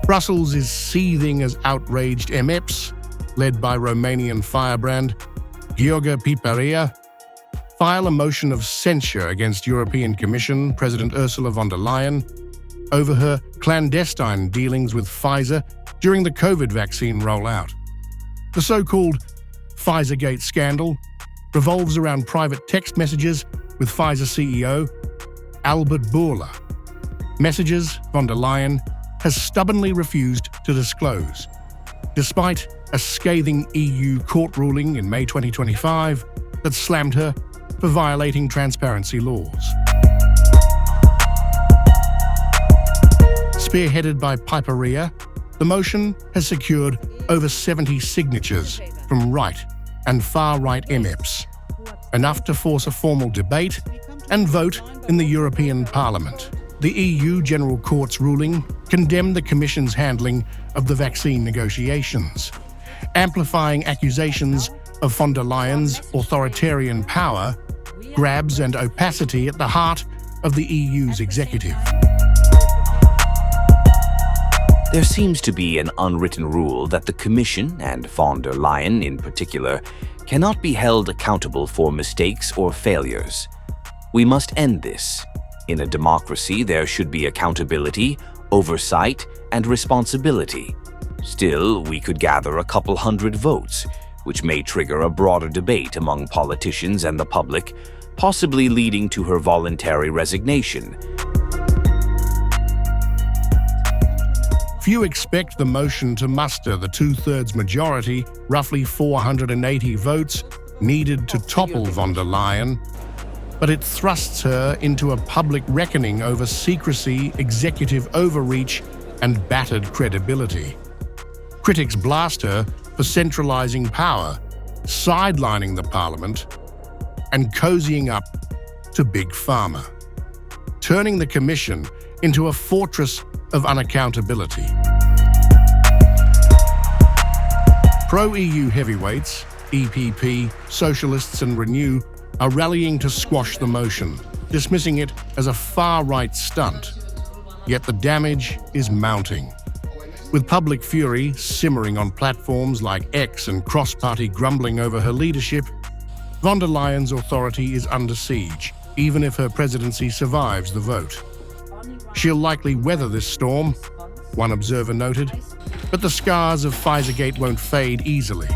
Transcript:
Brussels is seething as outraged MEPs, led by Romanian firebrand Gheorghe Piperea, file a motion of censure against European Commission President Ursula von der Leyen over her clandestine dealings with Pfizer during the COVID vaccine rollout. The so-called Pfizergate scandal revolves around private text messages with Pfizer CEO Albert Bourla, messages von der Leyen has stubbornly refused to disclose, despite a scathing EU court ruling in May 2025 that slammed her for violating transparency laws. Spearheaded by Piperea, the motion has secured over 70 signatures from right and far-right MEPs, enough to force a formal debate and vote in the European Parliament. The EU General Court's ruling condemned the Commission's handling of the vaccine negotiations, amplifying accusations of von der Leyen's authoritarian power, grabs and opacity at the heart of the EU's executive. There seems to be an unwritten rule that the Commission, and von der Leyen in particular, cannot be held accountable for mistakes or failures. We must end this. In a democracy, there should be accountability, oversight, and responsibility. Still, we could gather a couple hundred votes, which may trigger a broader debate among politicians and the public, possibly leading to her voluntary resignation. Few expect the motion to muster the two-thirds majority, roughly 480 votes, needed to topple von der Leyen, but it thrusts her into a public reckoning over secrecy, executive overreach, and battered credibility. Critics blast her for centralizing power, sidelining the parliament, and cozying up to Big Pharma, turning the Commission into a fortress of unaccountability. Pro-EU heavyweights, EPP, Socialists and Renew, are rallying to squash the motion, dismissing it as a far-right stunt. Yet the damage is mounting. With public fury simmering on platforms like X and cross-party grumbling over her leadership, von der Leyen's authority is under siege, even if her presidency survives the vote. She'll likely weather this storm, one observer noted, but the scars of Pfizergate won't fade easily.